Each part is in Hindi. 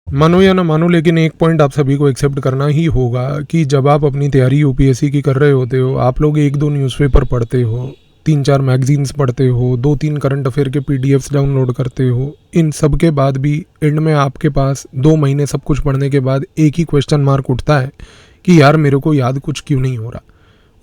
मानो या ना मानो, लेकिन एक पॉइंट आप सभी को एक्सेप्ट करना ही होगा कि जब आप अपनी तैयारी यूपीएससी की कर रहे होते हो, आप लोग 1-2 न्यूज़पेपर पढ़ते हो, 3-4 मैगजीन्स पढ़ते हो, 2-3 करंट अफेयर के पीडीएफ्स डाउनलोड करते हो, इन सब के बाद भी एंड में आपके पास 2 महीने सब कुछ पढ़ने के बाद एक ही क्वेश्चन मार्क उठता है कि यार मेरे को याद कुछ क्यों नहीं हो रहा।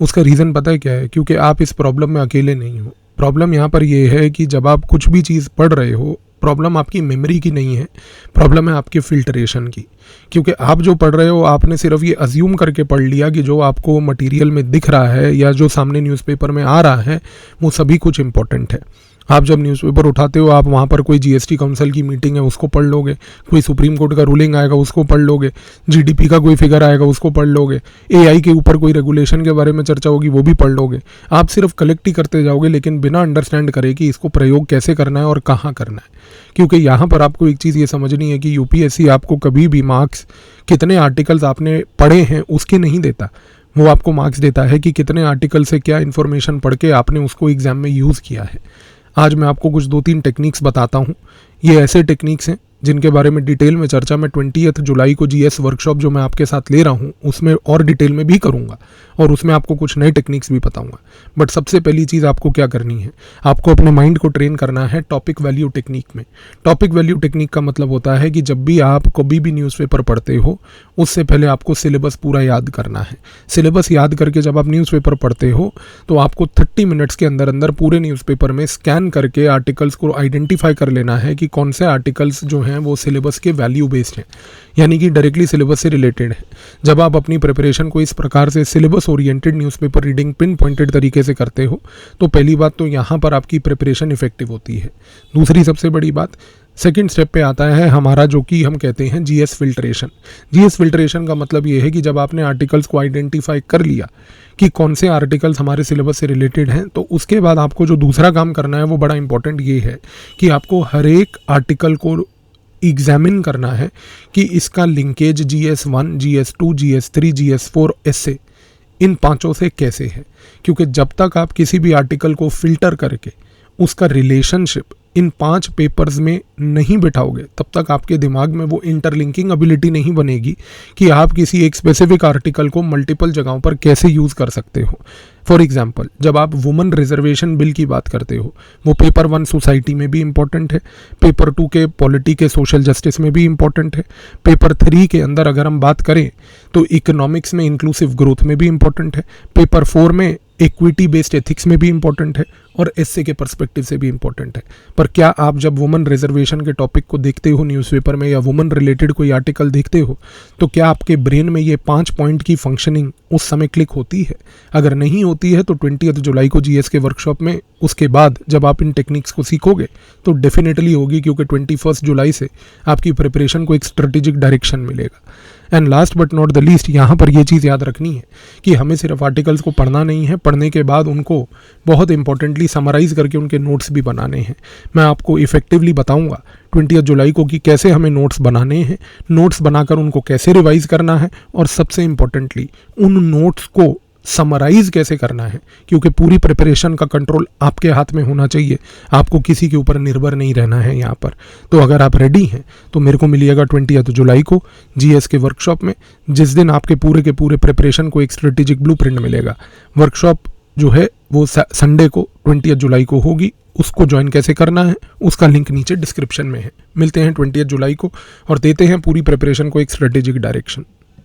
उसका रीज़न पता है क्या है? क्योंकि आप इस प्रॉब्लम में अकेले नहीं हो। प्रॉब्लम यहाँ पर ये है कि जब आप कुछ भी चीज़ पढ़ रहे हो, प्रॉब्लम आपकी मेमोरी की नहीं है, प्रॉब्लम है आपके फिल्ट्रेशन की। क्योंकि आप जो पढ़ रहे हो, आपने सिर्फ ये अज्यूम करके पढ़ लिया कि जो आपको मटेरियल में दिख रहा है या जो सामने न्यूज़पेपर में आ रहा है वो सभी कुछ इंपॉर्टेंट है। आप जब न्यूज़पेपर उठाते हो, आप वहाँ पर कोई जीएसटी काउंसिल की मीटिंग है उसको पढ़ लोगे, कोई सुप्रीम कोर्ट का रूलिंग आएगा उसको पढ़ लोगे, जीडीपी का कोई फिगर आएगा उसको पढ़ लोगे, एआई के ऊपर कोई रेगुलेशन के बारे में चर्चा होगी वो भी पढ़ लोगे। आप सिर्फ कलेक्ट ही करते जाओगे, लेकिन बिना अंडरस्टैंड करे कि इसको प्रयोग कैसे करना है और कहाँ करना है। क्योंकि यहाँ पर आपको एक चीज़ ये समझनी है कि यूपीएससी आपको कभी भी मार्क्स कितने आर्टिकल्स आपने पढ़े हैं उसके नहीं देता। वो आपको मार्क्स देता है कि कितने आर्टिकल से क्या इन्फॉर्मेशन पढ़ के आपने उसको एग्ज़ाम में यूज़ किया है। आज मैं आपको कुछ 2-3 टेक्निक्स बताता हूँ। ये ऐसे टेक्निक्स हैं जिनके बारे में डिटेल में चर्चा मैं 20 जुलाई को जीएस वर्कशॉप जो मैं आपके साथ ले रहा हूँ उसमें और डिटेल में भी करूँगा, और उसमें आपको कुछ नए टेक्निक्स भी बताऊँगा। बट सबसे पहली चीज़ आपको क्या करनी है, आपको अपने माइंड को ट्रेन करना है टॉपिक वैल्यू टेक्निक में। टॉपिक वैल्यू टेक्निक का मतलब होता है कि जब भी आप कभी भी न्यूज़पेपर पढ़ते हो उससे पहले आपको सिलेबस पूरा याद करना है। सिलेबस याद करके जब आप न्यूज़पेपर पढ़ते हो तो आपको 30 मिनट्स के अंदर अंदर पूरे न्यूज़पेपर में स्कैन करके आर्टिकल्स को आइडेंटिफाई कर लेना है कि कौन से आर्टिकल्स जो हैं वो सिलेबस के वैल्यू बेस्ड हैं, यानी कि डायरेक्टली सिलेबस से रिलेटेड है। जब आप अपनी प्रिपरेशन को इस प्रकार से syllabus oriented newspaper reading pin pointed तरीके से करते हो तो पहली बात तो यहाँ पर आपकी प्रिपरेशन इफेक्टिव होती है। दूसरी सबसे बड़ी बात, सेकेंड स्टेप पे आता है हमारा जो कि हम कहते हैं जीएस फिल्ट्रेशन। जीएस फिल्ट्रेशन का मतलब ये है कि जब आपने आर्टिकल्स को आइडेंटिफाई कर लिया कि कौन से आर्टिकल्स हमारे सिलेबस से रिलेटेड हैं, तो उसके बाद आपको जो दूसरा काम करना है वो बड़ा इंपॉर्टेंट ये है कि आपको हर एक आर्टिकल को एग्जामिन करना है कि इसका linkage GS1, GS2, GS3, GS4 ऐसे इन पांचों से कैसे है। क्योंकि जब तक आप किसी भी आर्टिकल को फिल्टर करके उसका रिलेशनशिप इन 5 पेपर्स में नहीं बिठाओगे तब तक आपके दिमाग में वो इंटरलिंकिंग एबिलिटी नहीं बनेगी कि आप किसी एक स्पेसिफिक आर्टिकल को मल्टीपल जगहों पर कैसे यूज़ कर सकते हो। फॉर एग्जाम्पल, जब आप वुमेन रिजर्वेशन बिल की बात करते हो, वो पेपर 1 सोसाइटी में भी इम्पॉर्टेंट है, पेपर 2 के पॉलिटी के सोशल जस्टिस में भी इम्पॉर्टेंट है, पेपर 3 के अंदर अगर हम बात करें तो इकोनॉमिक्स में इंक्लूसिव ग्रोथ में भी इम्पॉर्टेंट है, पेपर 4 में इक्विटी बेस्ड एथिक्स में भी इम्पॉर्टेंट है, और एसए के पर्सपेक्टिव से भी इम्पॉर्टेंट है। पर क्या आप जब वुमेन रिजर्वेशन के टॉपिक को देखते हो न्यूज़पेपर में या वुमेन रिलेटेड कोई आर्टिकल देखते हो तो क्या आपके ब्रेन में ये 5 पॉइंट की फंक्शनिंग उस समय क्लिक होती है? अगर नहीं होती है तो 20 जुलाई को जीएस के वर्कशॉप में उसके बाद जब आप इन टेक्निक्स को सीखोगे तो डेफिनेटली होगी, क्योंकि 21 जुलाई से आपकी प्रिपरेशन को एक स्ट्रेटेजिक डायरेक्शन मिलेगा। And last but not the least, यहाँ पर ये चीज़ याद रखनी है कि हमें सिर्फ आर्टिकल्स को पढ़ना नहीं है, पढ़ने के बाद उनको बहुत इंपॉर्टेंटली समराइज करके उनके नोट्स भी बनाने हैं। मैं आपको इफेक्टिवली बताऊंगा 20 जुलाई को कि कैसे हमें नोट्स बनाने हैं, नोट्स बनाकर उनको कैसे रिवाइज करना है, और सबसे इम्पोर्टेंटली उन नोट्स को समराइज कैसे करना है, क्योंकि पूरी प्रिपरेशन का कंट्रोल आपके हाथ में होना चाहिए। आपको किसी के ऊपर निर्भर नहीं रहना है यहाँ पर। तो अगर आप रेडी हैं तो मेरे को मिलिएगा 20 जुलाई को जीएस के वर्कशॉप में, जिस दिन आपके पूरे के पूरे प्रिपरेशन को एक स्ट्रेटेजिक ब्लूप्रिंट मिलेगा। वर्कशॉप जो है वो संडे को 20 जुलाई को होगी। उसको ज्वाइन कैसे करना है उसका लिंक नीचे डिस्क्रिप्शन में है। मिलते हैं 20 जुलाई को और देते हैं पूरी प्रिपरेशन को एक स्ट्रेटेजिक डायरेक्शन।